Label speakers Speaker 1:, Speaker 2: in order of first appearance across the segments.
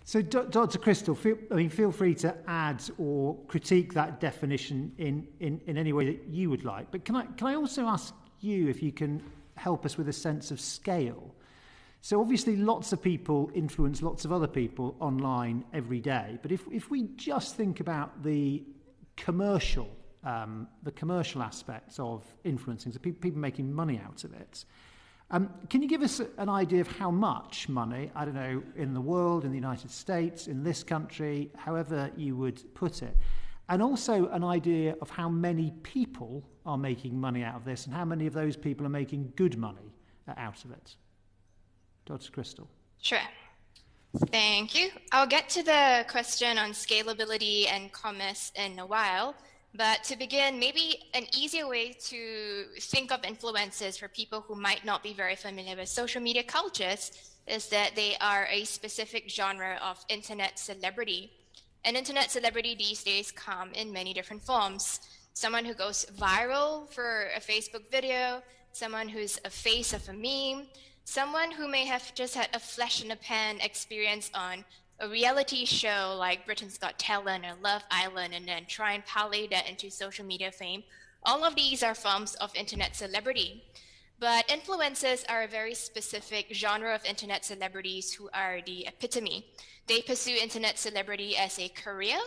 Speaker 1: So, Dr. Crystal, feel free to add or critique that definition in any way that you would like. But can I also ask you if you can help us with a sense of scale? So obviously lots of people influence lots of other people online every day. But if we just think about the commercial aspects of influencing, so people making money out of it, can you give us an idea of how much money, I don't know, in the world, in the United States, in this country, however you would put it, and also an idea of how many people are making money out of this and how many of those people are making good money out of it? Dr. Crystal.
Speaker 2: Sure. Thank you. I'll get to the question on scalability and commerce in a while. But to begin, maybe an easier way to think of influencers for people who might not be very familiar with social media cultures is that they are a specific genre of internet celebrity. And internet celebrity these days come in many different forms. Someone who goes viral for a Facebook video, someone who's a face of a meme, someone who may have just had a flash in the pan experience on a reality show like Britain's Got Talent or Love Island and then try and parlay that into social media fame. All of these are forms of internet celebrity. But influencers are a very specific genre of internet celebrities who are the epitome. They pursue internet celebrity as a career,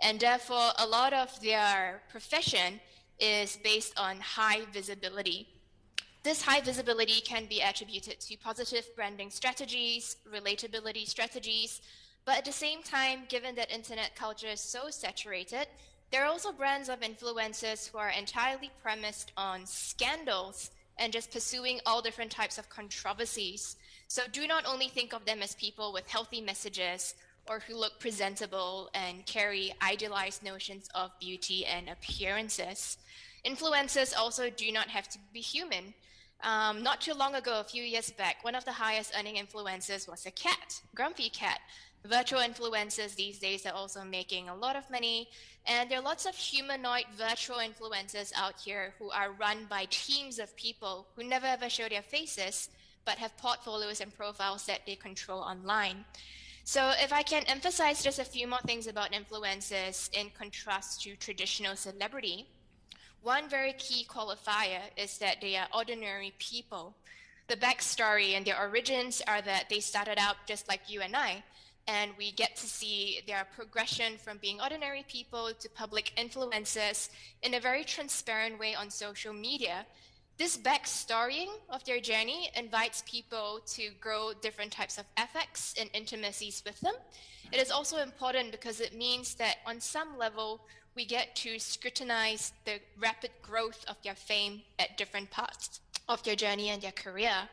Speaker 2: and therefore a lot of their profession is based on high visibility. This high visibility can be attributed to positive branding strategies, relatability strategies, but at the same time, given that internet culture is so saturated, there are also brands of influencers who are entirely premised on scandals and just pursuing all different types of controversies. So do not only think of them as people with healthy messages or who look presentable and carry idealized notions of beauty and appearances. Influencers also do not have to be human. Not too long ago, a few years back, one of the highest earning influencers was a cat, Grumpy Cat. Virtual influencers these days are also making a lot of money, and there are lots of humanoid virtual influencers out here who are run by teams of people who never ever show their faces, but have portfolios and profiles that they control online. So if I can emphasize just a few more things about influencers in contrast to traditional celebrity, one very key qualifier is that they are ordinary people. The backstory and their origins are that they started out just like you and I, and we get to see their progression from being ordinary people to public influencers in a very transparent way on social media. This backstorying of their journey invites people to grow different types of affects and intimacies with them. It is also important because it means that on some level, we get to scrutinize the rapid growth of their fame at different parts of their journey and their career.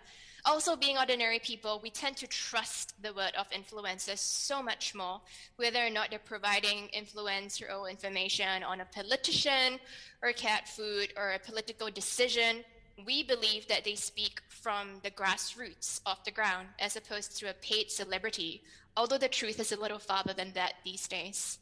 Speaker 2: Also, being ordinary people, we tend to trust the word of influencers so much more, whether or not they're providing influence or information on a politician or cat food or a political decision. We believe that they speak from the grassroots off the ground as opposed to a paid celebrity, although the truth is a little farther than that these days.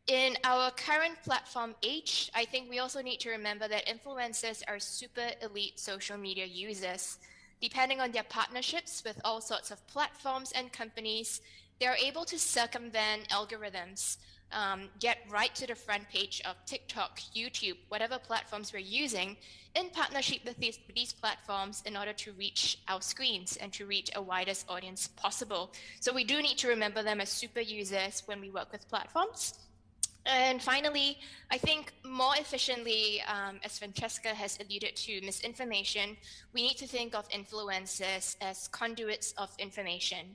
Speaker 2: In our current platform age, I think we also need to remember that influencers are super elite social media users. Depending on their partnerships with all sorts of platforms and companies, they are able to circumvent algorithms, get right to the front page of TikTok, YouTube, whatever platforms we're using, in partnership with these platforms in order to reach our screens and to reach a widest audience possible. So we do need to remember them as super users when we work with platforms. And finally, I think more efficiently, as Francesca has alluded to misinformation, we need to think of influencers as conduits of information.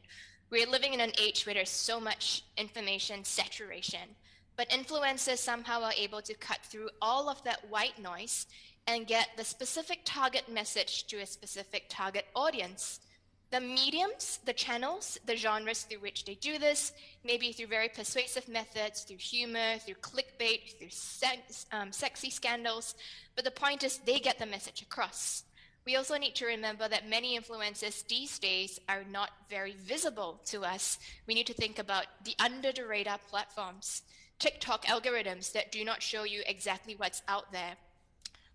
Speaker 2: We're living in an age where there's so much information saturation, but influencers somehow are able to cut through all of that white noise and get the specific target message to a specific target audience. The mediums, the channels, the genres through which they do this, maybe through very persuasive methods, through humor, through clickbait, through sexy scandals, but the point is they get the message across. We also need to remember that many influencers these days are not very visible to us. We need to think about the under the radar platforms, TikTok algorithms that do not show you exactly what's out there.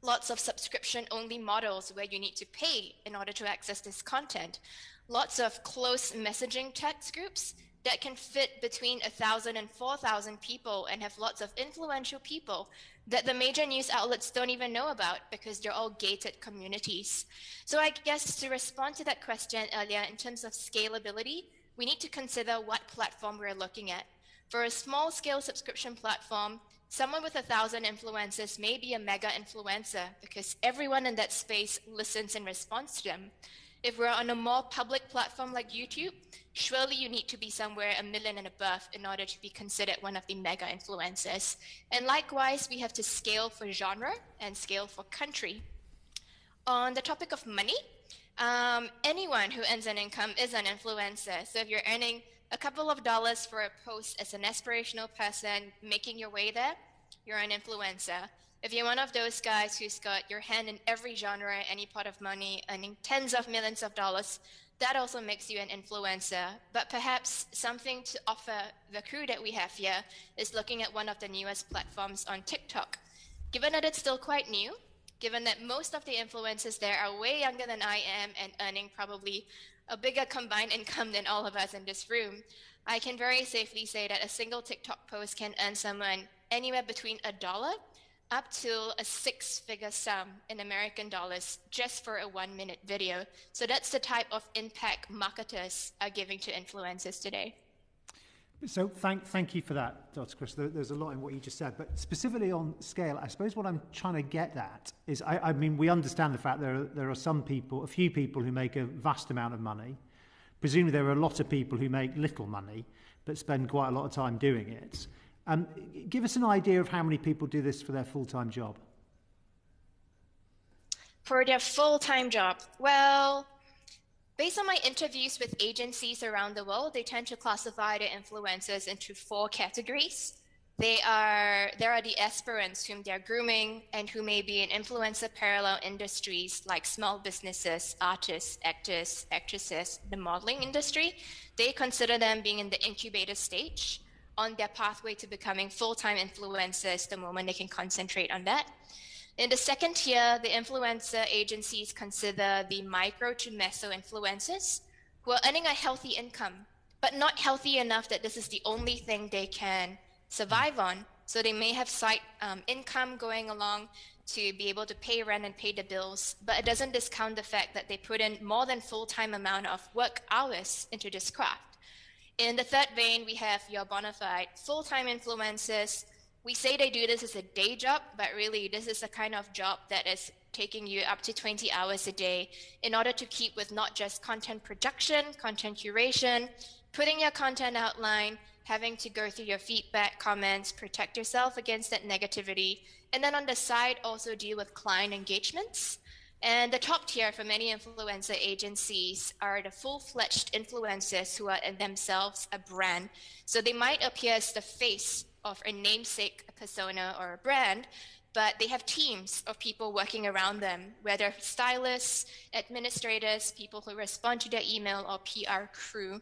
Speaker 2: Lots of subscription-only models where you need to pay in order to access this content. Lots of close messaging text groups that can fit between 1,000 and 4,000 people and have lots of influential people that the major news outlets don't even know about because they're all gated communities. So I guess to respond to that question earlier in terms of scalability, we need to consider what platform we're looking at. For a small scale subscription platform, someone with 1,000 influencers may be a mega influencer because everyone in that space listens and responds to them. If we're on a more public platform like YouTube, surely you need to be somewhere 1 million and above in order to be considered one of the mega influencers. And likewise, we have to scale for genre and scale for country. On the topic of money, anyone who earns an income is an influencer. So if you're earning a couple of dollars for a post as an aspirational person making your way there, you're an influencer. If you're one of those guys who's got your hand in every genre, any pot of money, earning tens of millions of dollars, that also makes you an influencer. But perhaps something to offer the crew that we have here is looking at one of the newest platforms on TikTok. Given that it's still quite new, given that most of the influencers there are way younger than I am and earning probably a bigger combined income than all of us in this room, I can very safely say that a single TikTok post can earn someone anywhere between $1 up to a 6-figure sum in American dollars just for a 1-minute video. So that's the type of impact marketers are giving to influencers today.
Speaker 1: So thank you for that, Dr. Chris. There's a lot in what you just said, but specifically on scale, I suppose what I'm trying to get at is, I mean, we understand the fact there are some people, a few people who make a vast amount of money. Presumably there are a lot of people who make little money, but spend quite a lot of time doing it. Give us an idea of how many people do this for their full-time job.
Speaker 2: For their full-time job, well, based on my interviews with agencies around the world, they tend to classify the influencers into 4 categories. There are the aspirants whom they're grooming and who may be in influencer parallel industries like small businesses, artists, actors, actresses, the modeling industry. They consider them being in the incubator stage on their pathway to becoming full-time influencers the moment they can concentrate on that. In the second tier, the influencer agencies consider the micro to meso influencers who are earning a healthy income, but not healthy enough that this is the only thing they can survive on. So they may have side income going along to be able to pay rent and pay the bills, but it doesn't discount the fact that they put in more than full-time amount of work hours into this craft. In the third vein, we have your bona fide full-time influencers. We say they do this as a day job, but really this is a kind of job that is taking you up to 20 hours a day in order to keep with not just content production, content curation, putting your content outline, having to go through your feedback, comments, protect yourself against that negativity, and then on the side also deal with client engagements. And the top tier for many influencer agencies are the full-fledged influencers who are in themselves a brand. So they might appear as the face of a namesake persona or a brand, but they have teams of people working around them, whether stylists, administrators, people who respond to their email, or PR crew.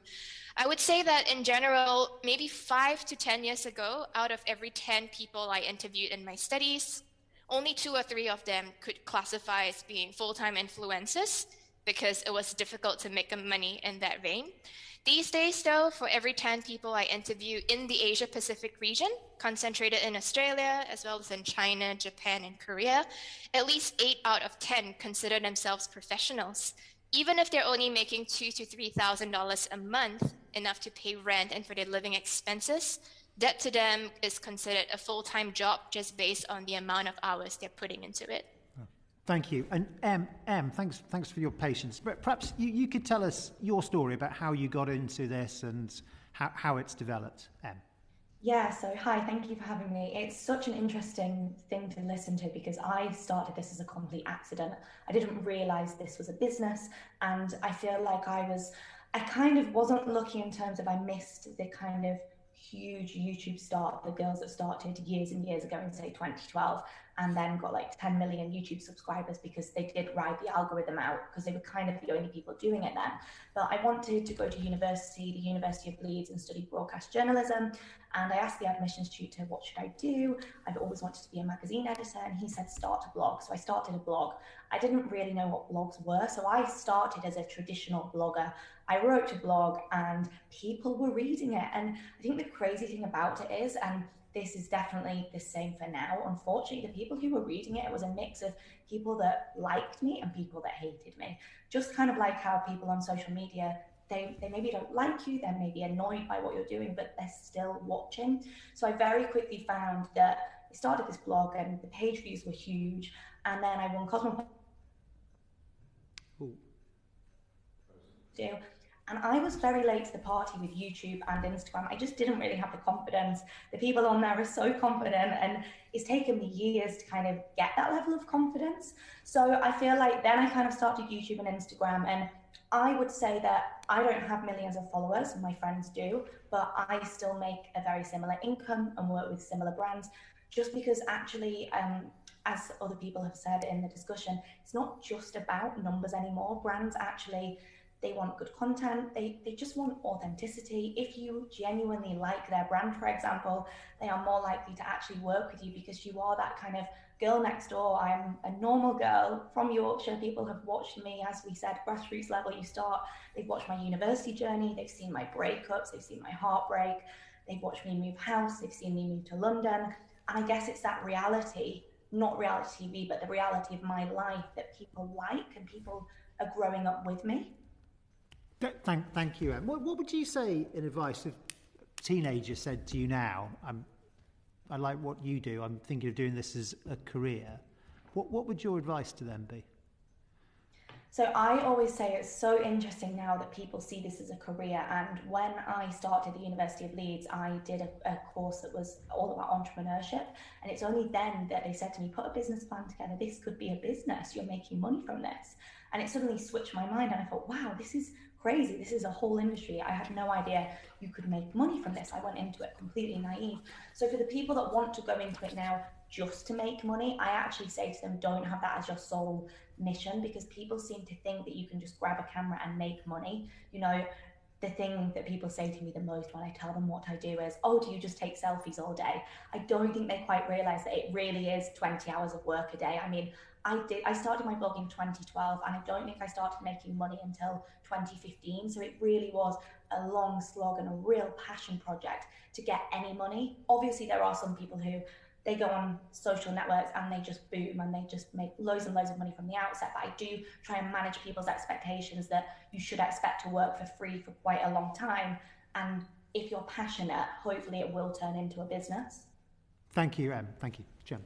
Speaker 2: I would say that in general, maybe 5 to 10 years ago, out of every 10 people I interviewed in my studies, only 2 or 3 of them could classify as being full-time influencers because it was difficult to make money in that vein. These days, though, for every 10 people I interview in the Asia Pacific region, concentrated in Australia, as well as in China, Japan, and Korea, at least 8 out of 10 consider themselves professionals. Even if they're only making $2,000 to $3,000 a month, enough to pay rent and for their living expenses, that to them is considered a full-time job just based on the amount of hours they're putting into it.
Speaker 1: Thank you. And Em, thanks for your patience. But perhaps you could tell us your story about how you got into this and how it's developed, Em.
Speaker 3: Yeah, so hi, thank you for having me. It's such an interesting thing to listen to because I started this as a complete accident. I didn't realise this was a business, and I feel like I kind of wasn't lucky in terms of I missed the kind of huge YouTube start, the girls that started years and years ago in say 2012. and then got like 10 million YouTube subscribers because they did ride the algorithm out because they were kind of the only people doing it then. But I wanted to go to university, the University of Leeds, and study broadcast journalism. And I asked the admissions tutor, what should I do? I've always wanted to be a magazine editor. And he said, start a blog. So I started a blog. I didn't really know what blogs were. So I started as a traditional blogger. I wrote a blog and people were reading it. And I think the crazy thing about it is, and this is definitely the same for now, unfortunately, the people who were reading it was a mix of people that liked me and people that hated me. Just kind of like how people on social media, they maybe don't like you, they're maybe annoyed by what you're doing, but they're still watching. So I very quickly found that I started this blog and the page views were huge. And then I won Cosmopolitan. And I was very late to the party with YouTube and Instagram. I just didn't really have the confidence. The people on there are so confident, and it's taken me years to kind of get that level of confidence. So I feel like then I kind of started YouTube and Instagram, and I would say that I don't have millions of followers, my friends do, but I still make a very similar income and work with similar brands, just because actually, as other people have said in the discussion, it's not just about numbers anymore. Brands actually, they want good content. They just want authenticity. If you genuinely like their brand, for example, they are more likely to actually work with you because you are that kind of girl next door. I'm a normal girl from Yorkshire. People have watched me, as we said, grassroots level. They've watched my university journey. They've seen my breakups. They've seen my heartbreak. They've watched me move house. They've seen me move to London. And I guess it's that reality, not reality TV, but the reality of my life that people like and people are growing up with me.
Speaker 1: Thank you, Em. What would you say in advice if a teenager said to you now, I like what you do, I'm thinking of doing this as a career. What would your advice to them be?
Speaker 3: So I always say it's so interesting now that people see this as a career. And when I started the University of Leeds, I did a course that was all about entrepreneurship. And it's only then that they said to me, put a business plan together. This could be a business. You're making money from this. And it suddenly switched my mind. And I thought, wow, this is crazy. This is a whole industry. I had no idea you could make money from this. I went into it completely naive. So for the people that want to go into it now just to make money, I actually say to them, don't have that as your sole mission, because people seem to think that you can just grab a camera and make money. You know, the thing that people say to me the most when I tell them what I do is, oh, do you just take selfies all day? I don't think they quite realize that it really is 20 hours of work a day. I mean, I started my blog in 2012, and I don't think I started making money until 2015. So it really was a long slog and a real passion project to get any money. Obviously, there are some people who they go on social networks and they just boom and they just make loads and loads of money from the outset. But I do try and manage people's expectations that you should expect to work for free for quite a long time. And if you're passionate, hopefully it will turn into a business.
Speaker 1: Thank you, Em. Thank you, Jem.